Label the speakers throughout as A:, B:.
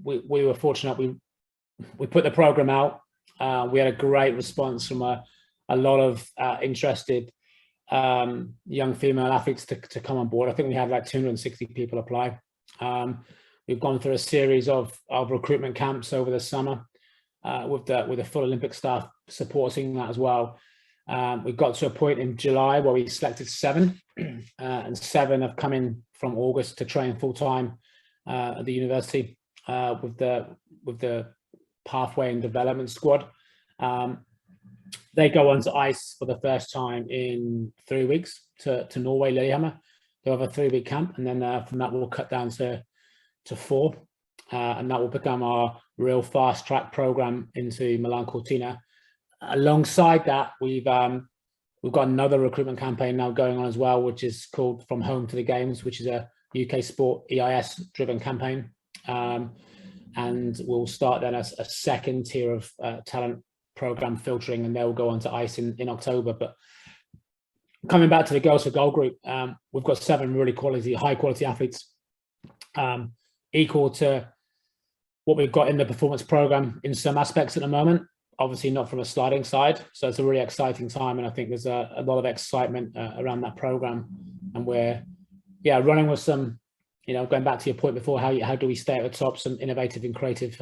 A: we were fortunate. We put the program out. We had a great response from a lot of interested young female athletes to come on board. I think we had like 260 people apply. We've gone through a series of recruitment camps over the summer with the full Olympic staff supporting that as well. We got to a point in July where we selected 7, and 7 have come in from August to train full time at the university with the pathway and development squad. They go on to ice for the first time in 3 weeks to Norway, Lillehammer. They'll have a 3-week camp, and then from that we'll cut down to 4, and that will become our real fast track program into Milan Cortina. Alongside that, we've got another recruitment campaign now going on as well, which is called From Home to the Games, which is a UK Sport EIS driven campaign, and we'll start then a second tier of talent program filtering, and they'll go on to ice in October. But coming back to the Girls4Gold group, we've got 7 really high quality athletes, equal to what we've got in the performance program in some aspects at the moment, obviously not from a sliding side. So it's a really exciting time, and I think there's a lot of excitement around that program, and we're running with some, going back to your point before, how do we stay at the top, some innovative and creative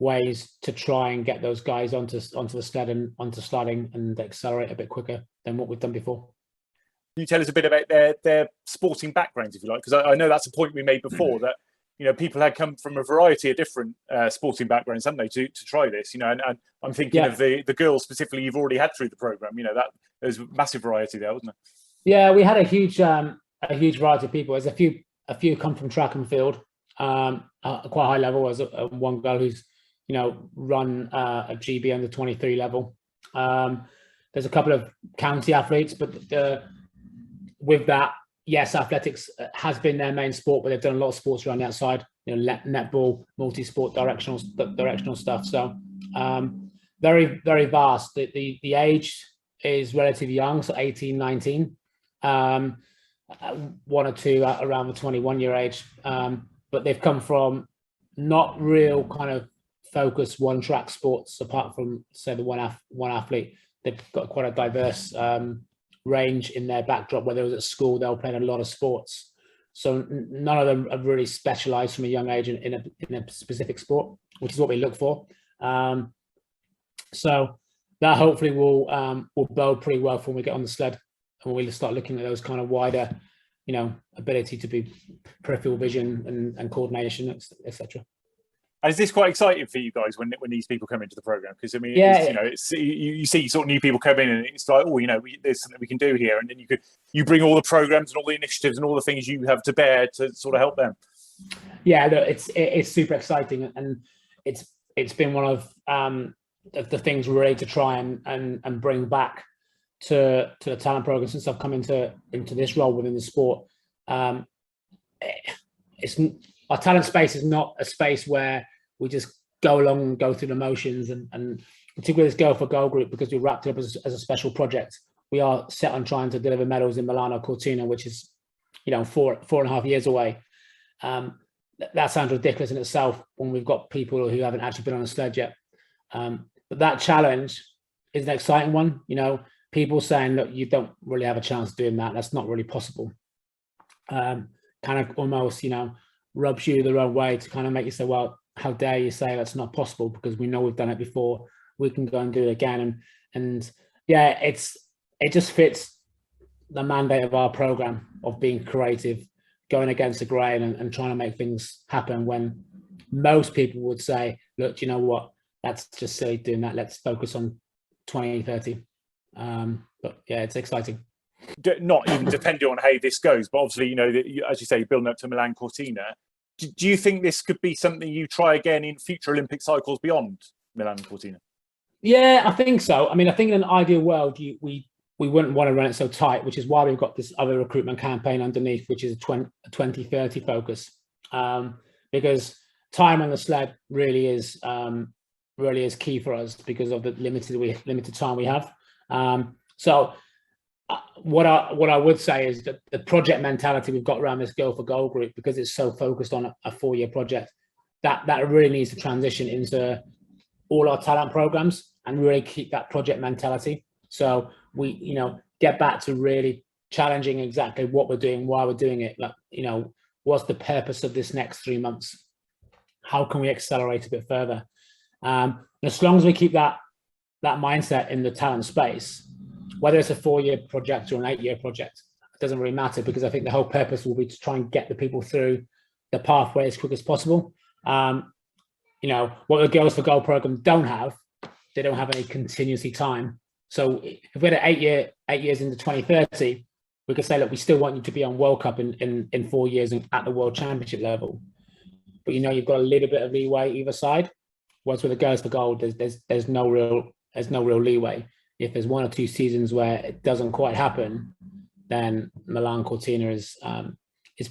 A: ways to try and get those guys onto the sled and onto sliding and accelerate a bit quicker than what we've done before.
B: Can you tell us a bit about their sporting backgrounds, if you like? Because I know that's a point we made before, that people had come from a variety of different sporting backgrounds, haven't they, to try this? And I'm thinking of the girls specifically you've already had through the program. That there's massive variety there, wasn't it? Yeah,
A: we had a huge variety of people. There's a few come from track and field, quite high level. As one girl who's run a GB under 23 level. There's a couple of county athletes, but with that, yes, athletics has been their main sport, but they've done a lot of sports around the outside, netball, multi-sport, directional stuff. So very, very vast. The age is relatively young, so 18, 19. 1 or 2 around the 21-year age, but they've come from not real kind of focused one-track sports, apart from, say, the one athlete. They've got quite a diverse range in their backdrop. Whether it was at school, they were playing a lot of sports. So none of them have really specialized from a young age in a specific sport, which is what we look for. So that hopefully will bode pretty well for when we get on the sled and we'll start looking at those kind of wider, ability to be peripheral vision and coordination, etc.
B: And is this quite exciting for you guys when these people come into the program? Because I mean, you see sort of new people come in, and it's like, there's something we can do here, and then you bring all the programs and all the initiatives and all the things you have to bear to sort of help them.
A: Yeah, it's super exciting, and it's been one of the things we're ready to try and bring back to the talent program since I've come into this role within the sport. Our talent space is not a space where we just go along and go through the motions, and particularly this Girls4Gold group, because we wrapped it up as a special project. We are set on trying to deliver medals in Milano Cortina, which is, 4.5 years away. That sounds ridiculous in itself when we've got people who haven't actually been on a sled yet. But that challenge is an exciting one. People saying that you don't really have a chance doing that. That's not really possible. Kind of almost, rubs you the wrong way to kind of make you say, well, how dare you say that's not possible, because we know we've done it before. We can go and do it again. And yeah, it just fits the mandate of our program of being creative, going against the grain and trying to make things happen, when most people would say, look, you know what, that's just silly doing that. Let's focus on 2030. But yeah, it's exciting.
B: Not even depending on how this goes, but obviously, as you say, building up to Milan Cortina. Do you think this could be something you try again in future Olympic cycles beyond Milan Cortina?
A: Yeah, I think so. I mean, I think in an ideal world, we wouldn't want to run it so tight, which is why we've got this other recruitment campaign underneath, which is a 2030 focus. Because time on the sled really is key for us because of the limited time we have. So what I would say is that the project mentality we've got around this Girls4Gold group, because it's so focused on a 4-year project, that really needs to transition into all our talent programs and really keep that project mentality. So we, get back to really challenging exactly what we're doing, why we're doing it. Like, what's the purpose of this next 3 months? How can we accelerate a bit further? As long as we keep that mindset in the talent space, whether it's a 4-year project or an 8-year project, it doesn't really matter, because I think the whole purpose will be to try and get the people through the pathway as quick as possible. What the Girls4Gold program don't have, they don't have any contingency time. So if we had an 8 years into 2030, we could say, look, we still want you to be on World Cup in 4 years and at the World Championship level. But you've got a little bit of leeway either side. Whereas with the Girls4Gold, there's no real leeway. If there's 1 or 2 seasons where it doesn't quite happen, then Milan Cortina is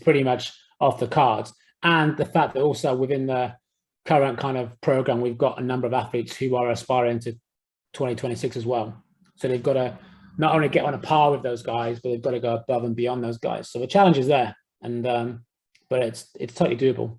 A: pretty much off the cards. And the fact that also within the current kind of program, we've got a number of athletes who are aspiring to 2026 as well. So they've got to not only get on a par with those guys, but they've got to go above and beyond those guys. So the challenge is there, and but it's totally doable.